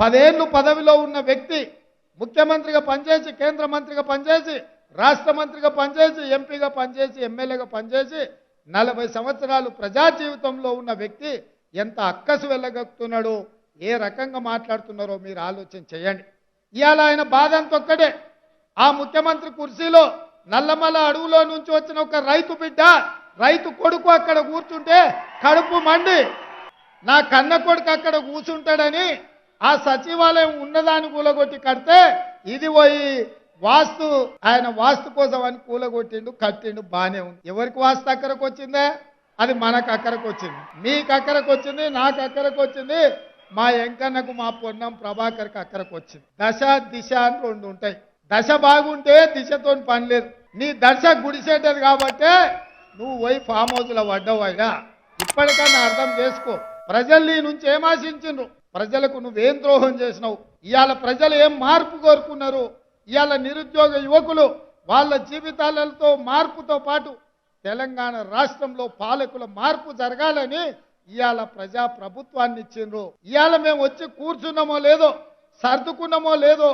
10 ఏళ్ళు పదవిలో ఉన్న వ్యక్తి ముఖ్యమంత్రిగా పనిచేసి, కేంద్ర మంత్రిగా పనిచేసి, రాష్ట్ర మంత్రిగా పనిచేసి, ఎంపీగా పనిచేసి, ఎమ్మెల్యేగా పనిచేసి 40 సంవత్సరాలు ప్రజా జీవితంలో ఉన్న వ్యక్తి ఎంత అక్కసు వెళ్ళగక్కుతున్నాడో, ఏ రకంగా మాట్లాడుతున్నారో మీరు ఆలోచన చేయండి. ఇవాళ ఆయన బాధ అంత ఒక్కడే. ఆ ముఖ్యమంత్రి కుర్చీలో నల్లమల అడవులో నుంచి వచ్చిన ఒక రైతు బిడ్డ, రైతు కొడుకు అక్కడ కూర్చుంటే కడుపు మండి నా కన్న కొడుకు అక్కడ కూర్చుంటాడని ఆ సచివాలయం ఉన్నదాన్ని కూలగొట్టి కడితే ఇది పోయి వాస్తు, ఆయన వాస్తు కోసం అని కూలగొట్టిండు, కట్టిండు, బానే ఉంది. ఎవరికి వాస్తు అక్కరకు వచ్చిందే? అది మనకు అక్కరకు వచ్చింది, మీకు అక్కరకు వచ్చింది, నాకు అక్కరకు వచ్చింది, మా ఎంకన్నకు, మా పొన్నం ప్రభాకర్కి అక్కరకు వచ్చింది. దశ దిశ అని 2 ఉంటాయి. దశ బాగుంటే దిశతో పని లేదు. నీ దశ గుడిసేటది కాబట్టే నువ్వు పోయి ఫామ్ హౌస్లో పడ్డావయ్యా. ఇప్పటికన్నా అర్థం చేసుకో. ప్రజలు నీ నుంచి ఏం ఆశించిండ్రు? ప్రజలకు నువ్వేం ద్రోహం చేసినావు? ఇవాళ ప్రజలు ఏం మార్పు కోరుకున్నారు? ఇవాళ నిరుద్యోగ యువకులు వాళ్ళ జీవితాలతో మార్పుతో పాటు తెలంగాణ రాష్ట్రంలో పాలకుల మార్పు జరగాలని ఇవాళ ప్రజా ప్రభుత్వాన్ని ఇచ్చిండ్రు. ఇవాళ మేము వచ్చి కూర్చున్నామో లేదో, సర్దుకున్నామో లేదో,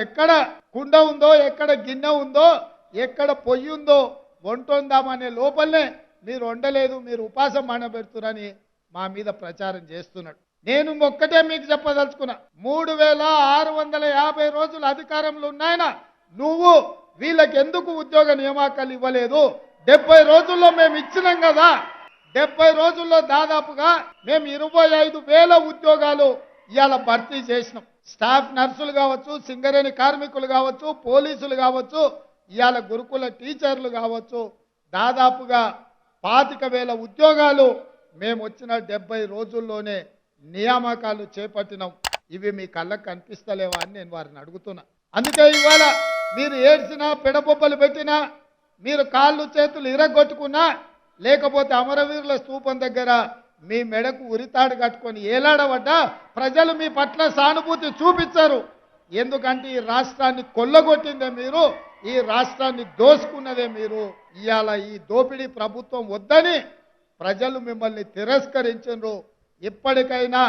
ఎక్కడ కుండ ఉందో, ఎక్కడ గిన్నె ఉందో, ఎక్కడ పొయ్యి ఉందో వంటొందామనే లోపలనే మీరు వండలేదు, మీరు ఉపాసం మానబెడుతురని మా మీద ప్రచారం చేస్తున్నాడు. నేను ఒక్కటే మీకు చెప్పదలుచుకున్నా, 3650 రోజులు అధికారంలో ఉన్నాయన నువ్వు వీళ్ళకి ఎందుకు ఉద్యోగ నియామకాలు ఇవ్వలేదు? 70 రోజుల్లో మేము ఇచ్చినాం కదా. 70 రోజుల్లో దాదాపుగా మేము 25,000 ఉద్యోగాలు ఇవాళ భర్తీ చేసినాం. స్టాఫ్ నర్సులు కావచ్చు, సింగరేణి కార్మికులు కావచ్చు, పోలీసులు కావచ్చు, ఇవాళ గురుకుల టీచర్లు కావచ్చు, దాదాపుగా 25,000 ఉద్యోగాలు మేము వచ్చిన 70 రోజుల్లోనే నియామకాలు చేపట్టినాం. ఇవి మీ కళ్ళకు కనిపిస్తలేవా అని నేను వారిని అడుగుతున్నా. అందుకే ఇవాళ మీరు ఏడ్చినా, పెడబొబ్బలు పెట్టినా, మీరు కాళ్ళు చేతులు ఇరగొట్టుకున్నా, లేకపోతే అమరవీరుల స్తూపం దగ్గర మీ మెడకు ఉరితాడు కట్టుకొని ఏలాడబడ్డా ప్రజలు మీ పట్ల సానుభూతి చూపించారు. ఎందుకంటే ఈ రాష్ట్రాన్ని కొల్లగొట్టిందే మీరు, ఈ రాష్ట్రాన్ని దోసుకున్నదే మీరు. ఇవాళ ఈ దోపిడీ ప్రభుత్వం వద్దని ప్రజలు మిమ్మల్ని తిరస్కరించారు. ఇప్పటికైనా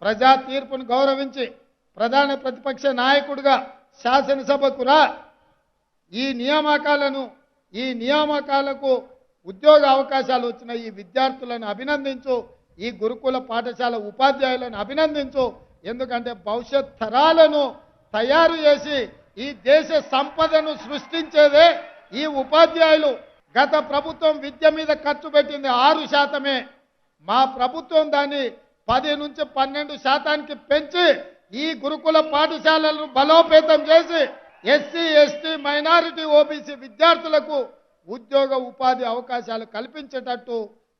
ప్రజా తీర్పును గౌరవించి ప్రధాన ప్రతిపక్ష నాయకుడిగా శాసనసభకు రా. ఈ నియామకాలకు ఉద్యోగ అవకాశాలు వచ్చిన ఈ విద్యార్థులను అభినందించు, ఈ గురుకుల పాఠశాల ఉపాధ్యాయులను అభినందించు. ఎందుకంటే భవిష్యత్ తరాలను తయారు చేసి ఈ దేశ సంపదను సృష్టించేదే ఈ ఉపాధ్యాయులు. గత ప్రభుత్వం విద్య మీద ఖర్చు పెట్టింది 6%. మా ప్రభుత్వం దాన్ని 10 నుంచి 12% పెంచి ఈ గురుకుల పాఠశాలలను బలోపేతం చేసి ఎస్సీ, ఎస్టీ, మైనారిటీ, ఓబీసీ విద్యార్థులకు ఉద్యోగ ఉపాధి అవకాశాలు కల్పించేటట్టు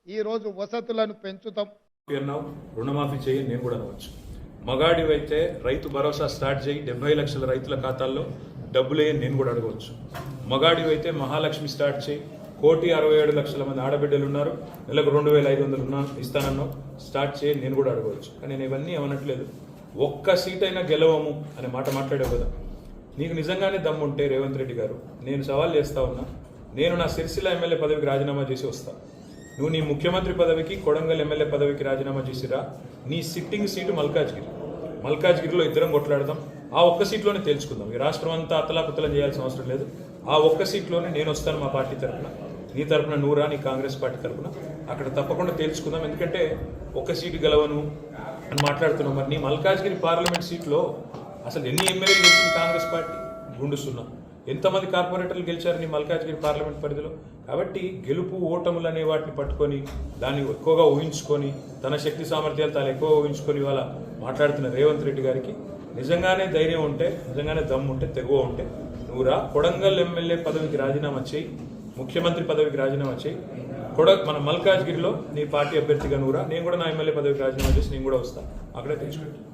ఈ రోజు వసతులను పెంచుతాం. రుణమాఫీ చేయి నేను కూడా అనవచ్చు. మగాడివైతే రైతు భరోసా స్టార్ట్ చేయి, 70 లక్షల రైతుల ఖాతాల్లో డబ్బులు వేయని నేను కూడా అడగవచ్చు. మగాడివైతే మహాలక్ష్మి స్టార్ట్ చేయి, 1,67,00,000 మంది ఆడబిడ్డలు ఉన్నారు, నెలకు 2,500 ఇస్తానన్నావు, స్టార్ట్ చేయి నేను కూడా అడగవచ్చు. కానీ నేను ఇవన్నీ ఏమనట్లేదు. ఒక్క సీట్ అయినా గెలవము అనే మాట మాట్లాడావు కదా. నీకు నిజంగానే దమ్ముంటే రేవంత్ రెడ్డి గారు, నేను సవాల్ చేస్తా ఉన్నా, నేను నా సిరిసిల్ల ఎమ్మెల్యే పదవికి రాజీనామా చేసి వస్తా. నువ్వు నీ ముఖ్యమంత్రి పదవికి, కొడంగల్ ఎమ్మెల్యే పదవికి రాజీనామా చేసిరా. నీ సిట్టింగ్ సీటు మల్కాజ్గిరిలో ఇద్దరం కొట్లాడదాం. ఆ ఒక్క సీట్లోనే తేల్చుకుందాం. ఈ రాష్ట్రం అంతా అతలాకుతలం చేయాల్సిన అవసరం లేదు. ఆ ఒక్క సీట్లోనే నేను వస్తాను మా పార్టీ తరఫున, నీ తరఫున నూరా, నీ కాంగ్రెస్ పార్టీ తరఫున. అక్కడ తప్పకుండా తేల్చుకుందాం. ఎందుకంటే ఒక్క సీటు గెలవను అని మాట్లాడుతున్నాం. మరి నీ మల్కాజ్గిరి పార్లమెంట్ సీట్లో అసలు ఎన్ని ఎమ్మెల్యేలు గెలిచింది కాంగ్రెస్ పార్టీ? గుండుస్తున్నాం. ఎంతమంది కార్పొరేటర్లు గెలిచారు నీ మల్కాజ్గిరి పార్లమెంట్ పరిధిలో? కాబట్టి గెలుపు ఓటములు అనే వాటిని పట్టుకొని దాన్ని ఎక్కువగా ఊహించుకొని, తన శక్తి సామర్థ్యాలు తాను ఎక్కువ ఊహించుకొని ఇవాళ మాట్లాడుతున్న రేవంత్ రెడ్డి గారికి నిజంగానే ధైర్యం ఉంటే, నిజంగానే దమ్ము ఉంటే, తెగువ ఉంటే నువ్వురా, కొడంగల్ ఎమ్మెల్యే పదవికి రాజీనామా చేయి, ముఖ్యమంత్రి పదవికి రాజీనామా చేయి. మన మల్కాజ్గిరిలో నీ పార్టీ అభ్యర్థిగా నువ్వురా, నేను కూడా నా ఎమ్మెల్యే పదవికి రాజీనామా చేసి నేను కూడా వస్తాను. అక్కడే తెచ్చుకుంటాను.